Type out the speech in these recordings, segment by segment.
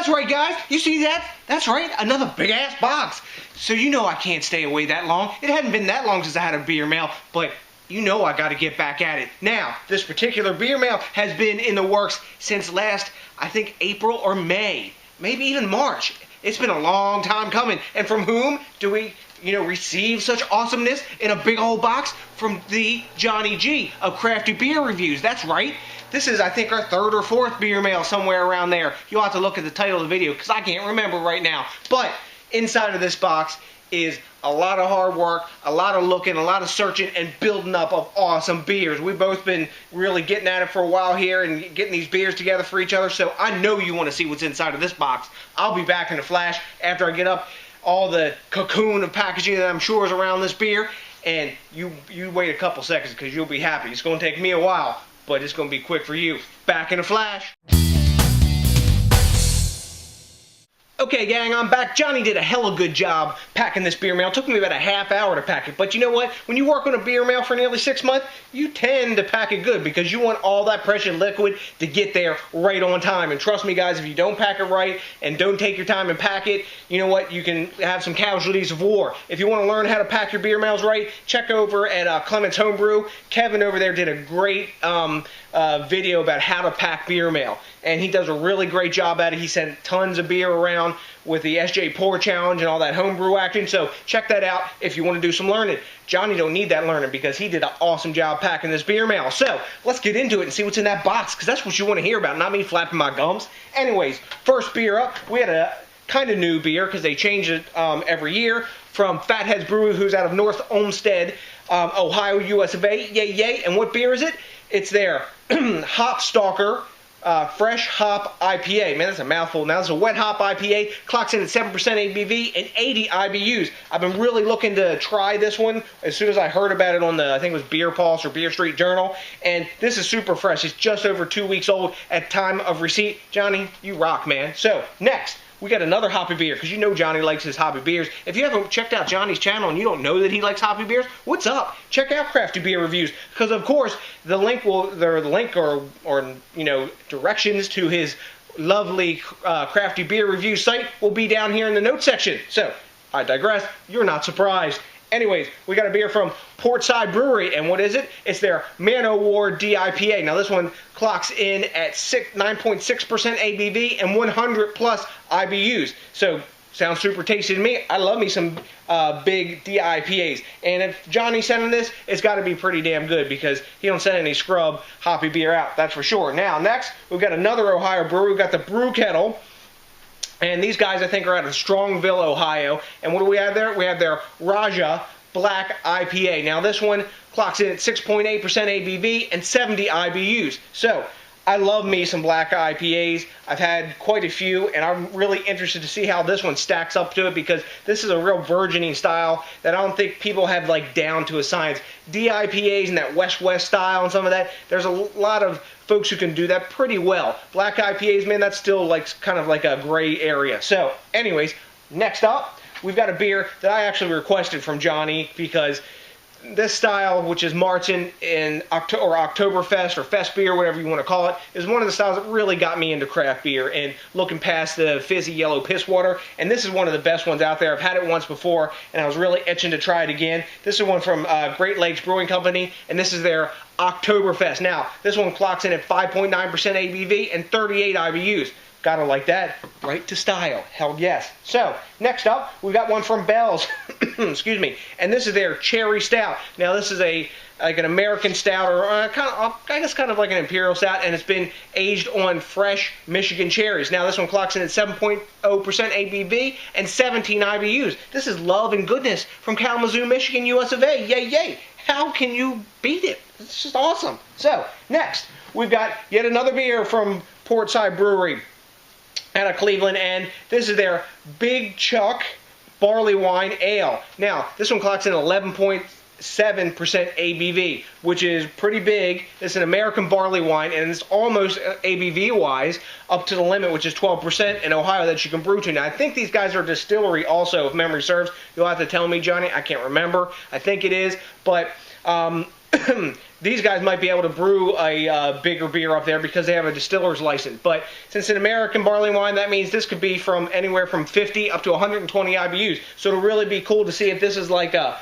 That's right, guys. You see that? That's right, another big-ass box. So you know I can't stay away that long. It hadn't been that long since I had a beer mail, but you know I got to get back at it. Now, this particular beer mail has been in the works since last, I think, April or May. Maybe even March. It's been a long time coming. And from whom do we, receive such awesomeness in a big old box? From the Johnny G of Crafty Beer Reviews. That's right. This is, I think, our third or fourth beer mail, somewhere around there. You'll have to look at the title of the video because I can't remember right now. But inside of this box is a lot of hard work, a lot of looking, a lot of searching, and building up of awesome beers. We've both been really getting at it for a while here and getting these beers together for each other, so I know you want to see what's inside of this box. I'll be back in a flash after I get up all the cocoon of packaging that I'm sure is around this beer, and you wait a couple seconds because you'll be happy. It's going to take me a while, but it's going to be quick for you. Back in a flash. Okay, gang, I'm back. Johnny did a hella good job packing this beer mail. It took me about a half hour to pack it. But you know what? When you work on a beer mail for nearly 6 months, you tend to pack it good because you want all that precious liquid to get there right on time. And trust me, guys, if you don't pack it right and don't take your time and pack it, you know what? You can have some casualties of war. If you want to learn how to pack your beer mails right, check over at Clement's Homebrew. Kevin over there did a great video about how to pack beer mail. And he does a really great job at it. He sent tons of beer around with the SJ Pour Challenge and all that homebrew action. So check that out if you want to do some learning. Johnny don't need that learning because he did an awesome job packing this beer mail. So let's get into it and see what's in that box because that's what you want to hear about, not me flapping my gums. Anyways, first beer up, we had a kind of new beer because they change it every year from Fatheads Brewery, who's out of North Olmsted, Ohio, US of A. Yay, yay. And what beer is it? It's their Hop Stalker Fresh Hop IPA. Man, that's a mouthful. Now, this is a wet hop IPA. Clocks in at 7% ABV and 80 IBUs. I've been really looking to try this one as soon as I heard about it on the, I think it was Beer Pulse or Beer Street Journal. And this is super fresh. It's just over 2 weeks old at time of receipt. Johnny, you rock, man. So, next, we got another hoppy beer, because you know Johnny likes his hoppy beers. If you haven't checked out Johnny's channel and you don't know that he likes hoppy beers, what's up? Check out Crafty Beer Reviews, because of course the link or directions to his lovely Crafty Beer Review site will be down here in the notes section. So I digress. You're not surprised. Anyways, we got a beer from Portside Brewery, and what is it? It's their Man O' War DIPA. Now this one clocks in at 9.6% ABV and 100 plus IBUs. So, sounds super tasty to me. I love me some big DIPAs. And if Johnny's sending this, it's got to be pretty damn good because he don't send any scrub hoppy beer out, that's for sure. Now, next, we've got another Ohio brewery. We've got the Brew Kettle. And these guys, I think, are out of Strongville, Ohio. And what do we have there? We have their Raja Black IPA. Now, this one clocks in at 6.8% ABV and 70 IBUs. So, I love me some black IPAs. I've had quite a few, and I'm really interested to see how this one stacks up to it because this is a real virgining style that I don't think people have like down to a science. DIPAs and that West style and some of that, there's a lot of folks who can do that pretty well. Black IPAs, man, that's still like kind of like a gray area. So, anyways, next up, we've got a beer that I actually requested from Johnny because this style, which is Martin in Oktoberfest or Fest beer, whatever you want to call it, is one of the styles that really got me into craft beer and looking past the fizzy yellow piss water. And this is one of the best ones out there. I've had it once before, and I was really itching to try it again. This is one from Great Lakes Brewing Company, and this is their Oktoberfest. Now, this one clocks in at 5.9% ABV and 38 IBUs. Gotta like that. Right to style. Hell yes. So, next up, we got one from Bell's. Excuse me. And this is their Cherry Stout. Now, this is like an American stout, or I guess kind of like an imperial stout, and it's been aged on fresh Michigan cherries. Now, this one clocks in at 7.0% ABV and 17 IBUs. This is love and goodness from Kalamazoo, Michigan, US of A. Yay, yay. How can you beat it? It's just awesome. So, next, we've got yet another beer from Portside Brewery out of Cleveland, and this is their Big Chuck Barley Wine Ale. Now, this one clocks in 11.7% ABV, which is pretty big. It's an American barley wine, and it's almost ABV-wise up to the limit, which is 12% in Ohio that you can brew to. Now, I think these guys are a distillery also, if memory serves. You'll have to tell me, Johnny. I can't remember. I think it is, but these guys might be able to brew a bigger beer up there because they have a distiller's license. But since an American barley wine, that means this could be from anywhere from 50 up to 120 IBUs. So it'll really be cool to see if this is like a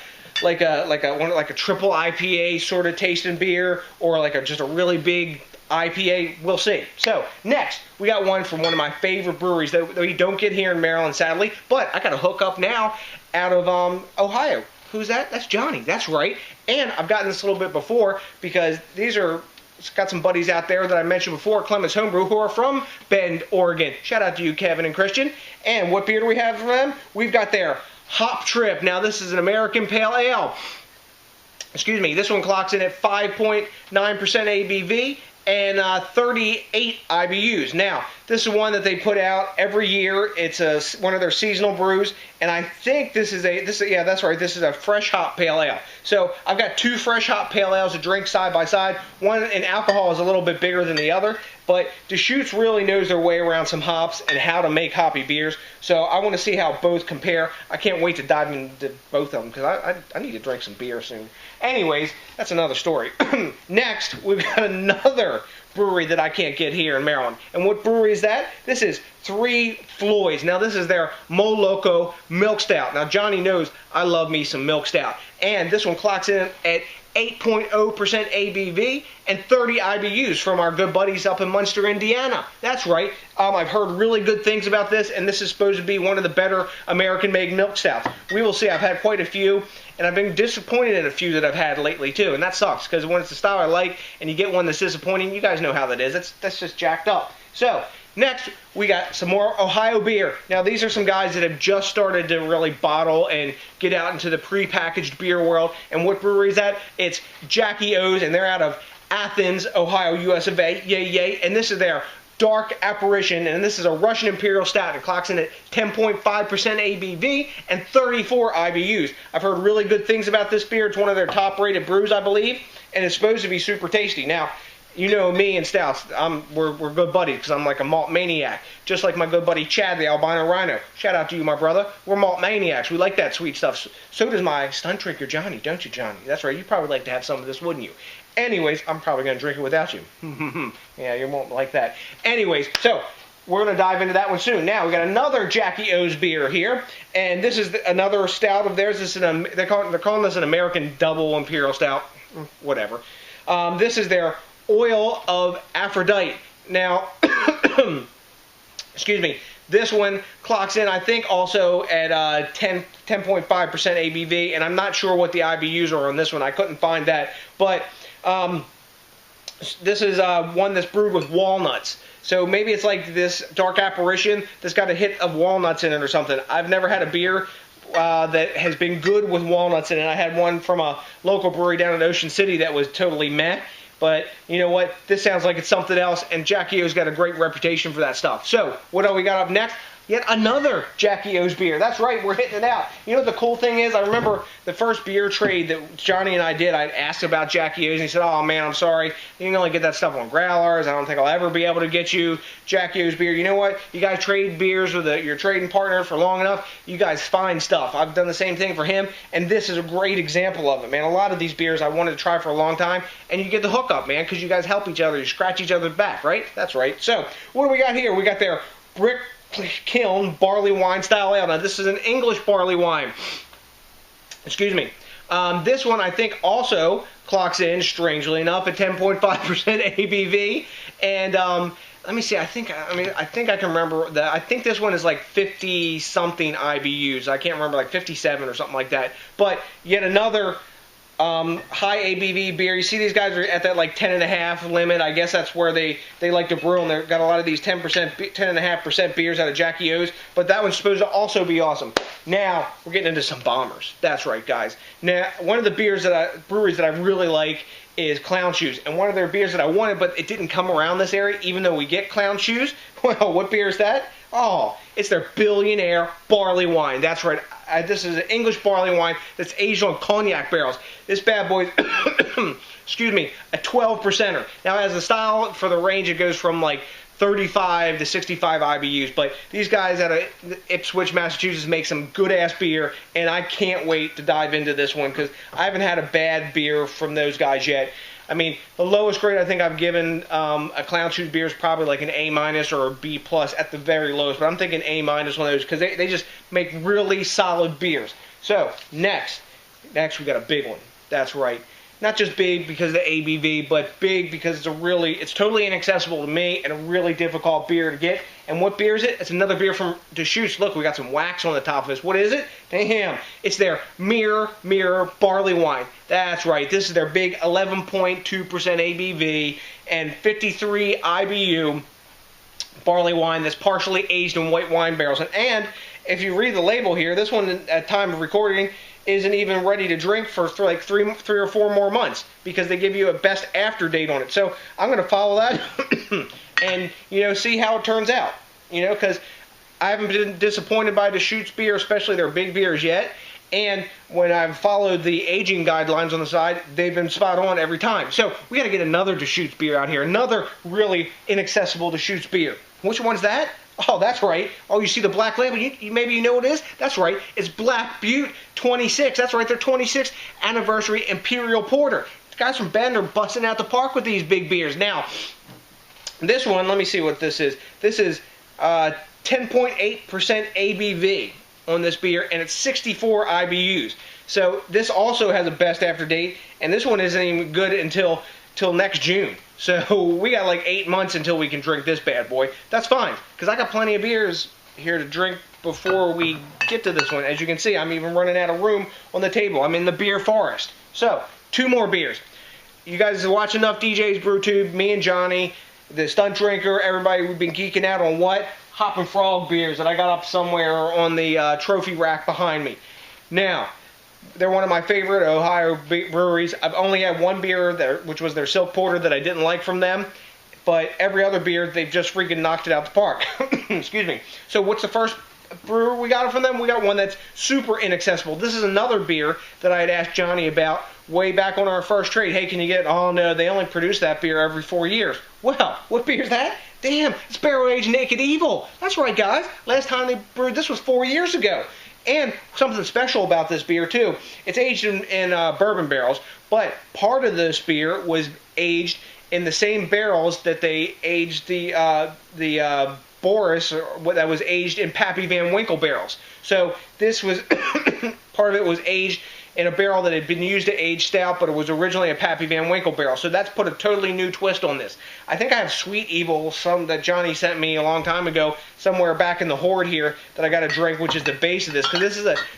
triple IPA sort of tasting beer, or like just a really big IPA. We'll see. So next, we got one from one of my favorite breweries that we don't get here in Maryland, sadly, but I got a hookup now out of Ohio. Who's that? That's Johnny. That's right. And I've gotten this a little bit before because got some buddies out there that I mentioned before, Clemens Homebrew, who are from Bend, Oregon. Shout out to you, Kevin and Christian. And what beer do we have from them? We've got their Hop Trip. Now, this is an American Pale Ale. Excuse me. This one clocks in at 5.9% ABV and 38 IBUs. Now, this is one that they put out every year. It's one of their seasonal brews, and I think this is yeah, that's right. This is a fresh hop pale ale. So I've got two fresh hop pale ales to drink side by side. One in alcohol is a little bit bigger than the other, but Deschutes really knows their way around some hops and how to make hoppy beers. So I want to see how both compare. I can't wait to dive into both of them because I need to drink some beer soon. Anyways, that's another story. Next, we've got another brewery that I can't get here in Maryland. And what brewery is that? This is Floyds. Now, this is their Mo Loco Milk Stout. Now, Johnny knows I love me some Milk Stout. And this one clocks in at 8.0% ABV and 30 IBUs from our good buddies up in Munster, Indiana. That's right. I've heard really good things about this, and this is supposed to be one of the better American-made milk stouts. We will see. I've had quite a few, and I've been disappointed in a few that I've had lately, too, and that sucks, because when it's the style I like, and you get one that's disappointing, you guys know how that is. That's just jacked up. So, next, we got some more Ohio beer. Now, these are some guys that have just started to really bottle and get out into the pre-packaged beer world. And what brewery is that? It's Jackie O's, and they're out of Athens, Ohio, US of A. Yay, yay. And this is their Dark Apparition, and this is a Russian Imperial Stout. It clocks in at 10.5% ABV and 34 IBUs. I've heard really good things about this beer. It's one of their top-rated brews, I believe, and it's supposed to be super tasty. Now, you know me and stouts, we're good buddies because I'm like a malt maniac. Just like my good buddy Chad, the albino rhino. Shout out to you, my brother. We're malt maniacs. We like that sweet stuff. So does my stunt drinker, Johnny. Don't you, Johnny? That's right. You'd probably like to have some of this, wouldn't you? Anyways, I'm probably going to drink it without you. Yeah, you won't like that. Anyways, so we're going to dive into that one soon. Now, we got another Jackie O's beer here, and this is another stout of theirs. This is they're calling this an American Double Imperial Stout. Whatever. This is their Oil of Aphrodite. Now, excuse me, this one clocks in, I think, also at 10.5% ABV, and I'm not sure what the IBUs are on this one. I couldn't find that, but this is one that's brewed with walnuts. So maybe it's like this Dark Apparition that's got a hit of walnuts in it or something. I've never had a beer that has been good with walnuts in it. I had one from a local brewery down in Ocean City that was totally meh. But you know what? This sounds like it's something else, and Jackie O's got a great reputation for that stuff. So, what do we got up next? Yet another Jackie O's beer. That's right, we're hitting it out. You know what the cool thing is? I remember the first beer trade that Johnny and I did, I asked about Jackie O's, and he said, oh man, I'm sorry. You can only get that stuff on growlers. I don't think I'll ever be able to get you Jackie O's beer. You know what? You guys trade beers with your trading partner for long enough, you guys find stuff. I've done the same thing for him, and this is a great example of it, man. A lot of these beers I wanted to try for a long time, and you get the hookup, man, because you guys help each other. You scratch each other's back, right? That's right. So, what do we got here? We got their Brick Kiln barley wine style ale. Now, this is an English barley wine. Excuse me. This one, I think, also clocks in, strangely enough, at 10.5% ABV. And let me see. I think I can remember that. I think this one is like 50-something IBUs. I can't remember, like 57 or something like that. But yet another high ABV beer. You see these guys are at that like 10.5 limit. I guess that's where they like to brew, and they've got a lot of these 10.5% beers out of Jackie O's. But that one's supposed to also be awesome. Now we're getting into some bombers. That's right, guys. Now, one of the breweries that I really like is Clown Shoes, and one of their beers that I wanted, but it didn't come around this area, even though we get Clown Shoes. Well, what beer is that? Oh, it's their Billionaire barley wine. That's right. This is an English barley wine that's aged on cognac barrels. This bad boy, excuse me, a 12%er. Now, as the style for the range, it goes from like 35 to 65 IBUs. But these guys out of Ipswich, Massachusetts make some good-ass beer, and I can't wait to dive into this one because I haven't had a bad beer from those guys yet. I mean, the lowest grade I think I've given a Clown Shoes beer is probably like an A- or a B+ at the very lowest. But I'm thinking A- one of those because they just make really solid beers. So, next we got a big one. That's right. Not just big because of the ABV, but big because it's totally inaccessible to me and a really difficult beer to get. And what beer is it? It's another beer from Deschutes. Look, we got some wax on the top of this. What is it? Damn. It's their Mirror Barley Wine. That's right. This is their big 11.2% ABV and 53 IBU barley wine that's partially aged in white wine barrels. And if you read the label here, this one at time of recording isn't even ready to drink for like three or four more months because they give you a best after date on it. So I'm going to follow that and, see how it turns out, because I haven't been disappointed by Deschutes beer, especially their big beers yet. And when I've followed the aging guidelines on the side, they've been spot on every time. So we got to get another Deschutes beer out here, another really inaccessible Deschutes beer. Which one's that? Oh, that's right. Oh, you see the black label? Maybe you know what it is? That's right. It's Black Butte 26. That's right. Their 26th anniversary Imperial Porter. The guys from Bend are busting out the park with these big beers. Now, this one, let me see what this is. This is 10.8% ABV on this beer, and it's 64 IBUs. So this also has a best after date, and this one isn't even good until next June. So we got like 8 months until we can drink this bad boy. That's fine, because I got plenty of beers here to drink before we get to this one. As you can see, I'm even running out of room on the table. I'm in the beer forest. So, 2 more beers. You guys watch enough DJs BrewTube, me and Johnny, the Stunt Drinker, everybody, we've been geeking out on what? Hoppin' Frog beers that I got up somewhere on the trophy rack behind me. Now, they're one of my favorite Ohio breweries. I've only had one beer there, which was their Silk Porter, that I didn't like from them. But every other beer, they've just freaking knocked it out the park. Excuse me. So what's the first brewer we got from them? We got one that's super inaccessible. This is another beer that I had asked Johnny about way back on our first trade. Hey, can you get? Oh no, they only produce that beer every 4 years. Well, what beer is that? Damn, it's Barrel Aged Naked Evil. That's right, guys. Last time they brewed this was 4 years ago. And something special about this beer, too. It's aged in bourbon barrels, but part of this beer was aged in the same barrels that they aged the Boris, that was aged in Pappy Van Winkle barrels. So this was, part of it was aged in a barrel that had been used to age stout, but it was originally a Pappy Van Winkle barrel. So that's put a totally new twist on this. I think I have Sweet Evil, some that Johnny sent me a long time ago, somewhere back in the hoard here that I got to drink, which is the base of this, because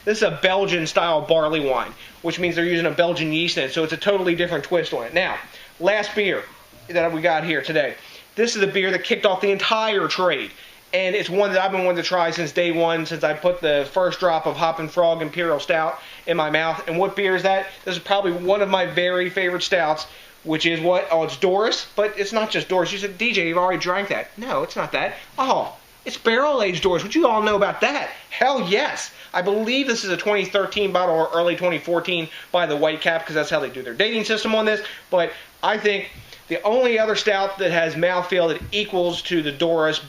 this is a Belgian style barley wine, which means they're using a Belgian yeast in it. So it's a totally different twist on it. Now, last beer that we got here today. This is the beer that kicked off the entire trade. And it's one that I've been wanting to try since day one, since I put the first drop of Hoppin' Frog Imperial Stout in my mouth. And what beer is that? This is probably one of my very favorite stouts, which is what? Oh, it's Doris, but it's not just Doris. You said, DJ, you've already drank that. No, it's not that. Oh, it's barrel-aged Doris. What you all know about that? Hell yes. I believe this is a 2013 bottle or early 2014 by the White Cap, because that's how they do their dating system on this. But I think the only other stout that has mouthfeel that equals to the Doris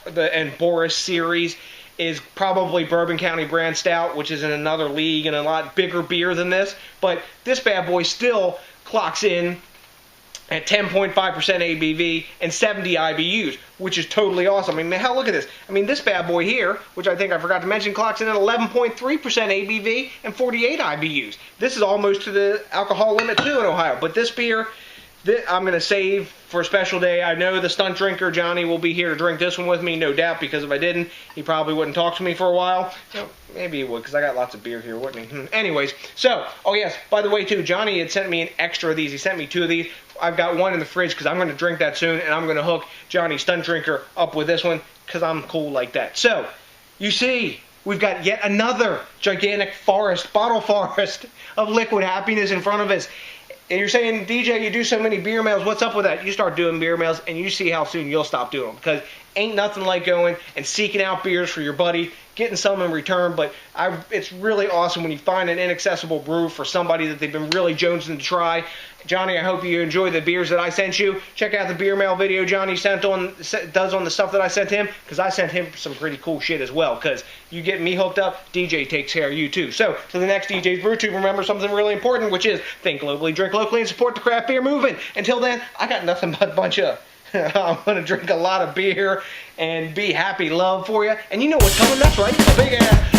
and Boris series is probably Bourbon County Brand Stout, which is in another league and a lot bigger beer than this. But this bad boy still clocks in at 10.5% ABV and 70 IBUs, which is totally awesome. I mean, hell, look at this. I mean, this bad boy here, which I think I forgot to mention, clocks in at 11.3% ABV and 48 IBUs. This is almost to the alcohol limit, too, in Ohio. But this beer, I'm going to save for a special day. I know the Stunt Drinker, Johnny, will be here to drink this one with me, no doubt, because if I didn't, he probably wouldn't talk to me for a while. So maybe he would, because I got lots of beer here, wouldn't he? Anyways, so, oh yes, by the way, too, Johnny had sent me an extra of these. He sent me 2 of these. I've got one in the fridge because I'm going to drink that soon, and I'm going to hook Johnny Stunt Drinker up with this one because I'm cool like that. So, you see, we've got yet another gigantic bottle forest of liquid happiness in front of us. And you're saying, DJ, you do so many beer mails, what's up with that? You start doing beer mails, and you see how soon you'll stop doing them. Because Ain't nothing like going and seeking out beers for your buddy, getting some in return, but it's really awesome when you find an inaccessible brew for somebody that they've been really jonesing to try. Johnny, I hope you enjoy the beers that I sent you. Check out the beer mail video Johnny does on the stuff that I sent him, because I sent him some pretty cool shit as well, because you get me hooked up, DJ takes care of you too. So, to the next DJs BrewTube, remember something really important, which is think globally, drink locally, and support the craft beer movement. Until then, I got nothing but a bunch of I'm going to drink a lot of beer and be happy love for you. And you know what's coming, that's right, a big ass,